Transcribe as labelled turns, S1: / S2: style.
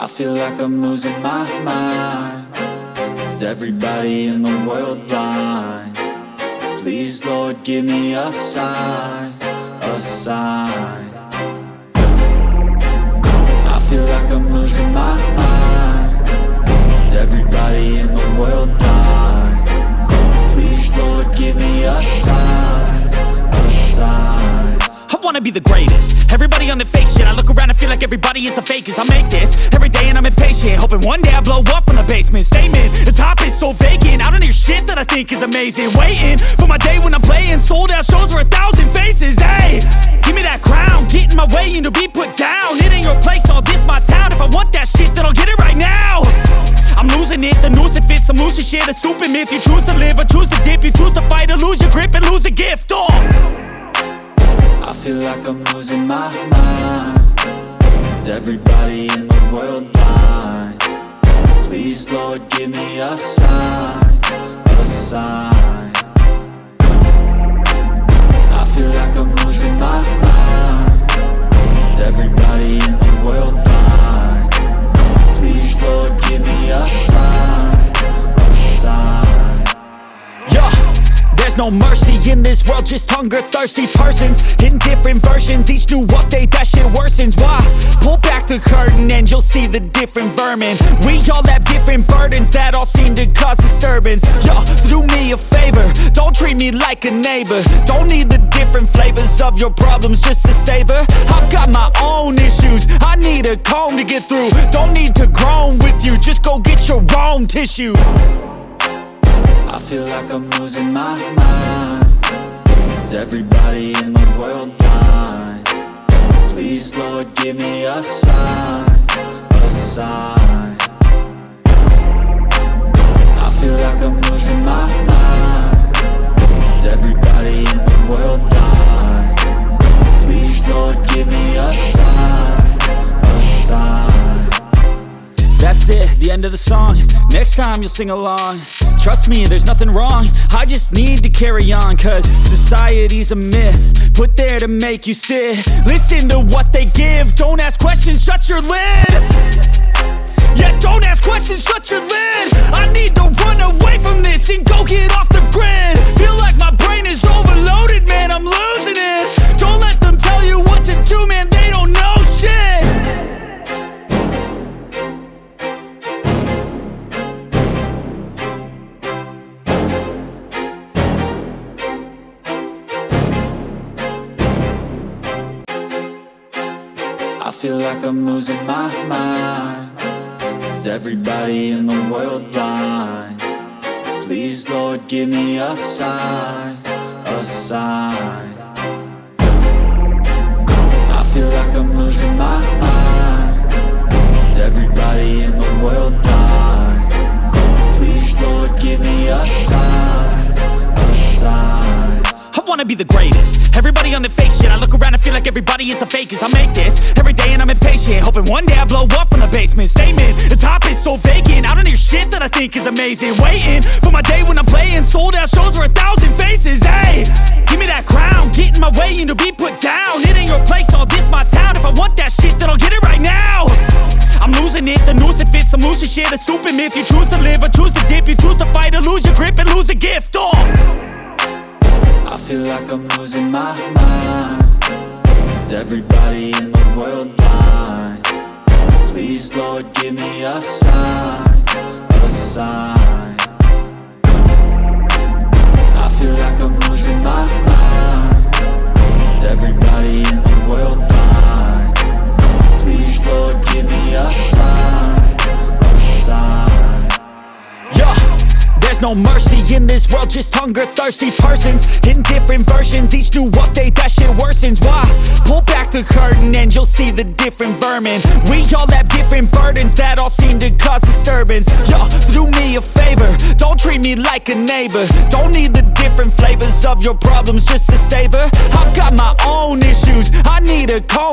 S1: I feel like I'm losing my mind. Is everybody in the world blind? Please, Lord, give me a sign, a sign. I feel like I'm losing my mind. Is everybody in the world blind? Please, Lord, give me a sign, a sign.
S2: I wanna be the greatest. Everybody on the fake shit. I look around and feel like everybody is the fakest. I make this every day and I'm impatient, hoping one day I blow up from the basement. Statement, the top is so vacant. I don't hear shit that I think is amazing. Waiting for my day when I'm playing sold out shows for 1,000 faces. Hey, give me that crown, get in my way and to be put down. It ain't your place, all this my town. If I want that shit, then I'll get it right now. I'm losing it, the noose it fits. I'm losing shit, a stupid myth. You choose to live or choose to dip. You choose to fight or lose your grip and lose a gift.
S1: I feel like I'm losing my mind. Is everybody in the world blind? Please, Lord, give me a sign, a sign. I feel like I'm losing my mind. Is everybody in the world blind? Please, Lord, give me a sign, a sign.
S2: Yeah. There's no mercy in this world, just hunger-thirsty persons in different versions. Each new update, that shit worsens. Why? Pull back the curtain and you'll see the different vermin. We all have different burdens that all seem to cause disturbance. Yo, so do me a favor, don't treat me like a neighbor. Don't need the different flavors of your problems just to savor. I've got my own issues, I need a comb to get through. Don't need to groan with you, just go get your own tissue.
S1: I feel like I'm losing my mind. Is everybody in the world blind? Please, Lord, give me a sign, a sign. I feel like I'm losing my mind. Is everybody in the world blind? Please, Lord, give me a sign, a sign.
S2: That's it, the end of the song. Next time you'll sing along. Trust me, there's nothing wrong. I just need to carry on, cause society's a myth put there to make you sit. Listen to what they give. Don't ask questions, shut your lid. Yeah, don't ask questions, shut your lid. I need to run away from this and go get off the grid. Feel like my brain is overloaded, man, I'm losing it. Don't let them tell you what to do, man, they don't know shit.
S1: I feel like I'm losing my mind. Is everybody in the world blind? Please, Lord, give me a sign, a sign. I feel like I'm losing my mind. Is everybody in the world blind? Please, Lord, give me a sign, a sign.
S2: I wanna be the greatest. Everybody on the fake shit. I look around and feel like everybody is the fakest. I make this every day and I'm impatient, hoping one day I blow up from the basement. Statement, the top is so vacant. I don't hear shit that I think is amazing. Waiting for my day when I'm playing sold out shows for 1,000 faces. Hey, give me that crown, get in my way and to be put down. It ain't your place, all this my town. If I want that shit, then I'll get it right now. I'm losing it, the noose it fits. I'm losing shit, a stupid myth. You choose to live or choose to dip. You choose to fight or lose your grip and lose a gift.
S1: I feel like I'm losing my mind. Is everybody in the world blind? Please, Lord, give me a sign, a sign. I feel like I'm losing my mind. Is everybody in the world blind? Please, Lord, give me a sign, a sign.
S2: Yeah. There's no mercy in this world, just hunger-thirsty persons in different versions. Each new update, that shit worsens. Why? Pull back the curtain and you'll see the different vermin. We all have different burdens that all seem to cause disturbance. Yo, so do me a favor, don't treat me like a neighbor. Don't need the different flavors of your problems just to savor. I've got my own issues, I need a comb.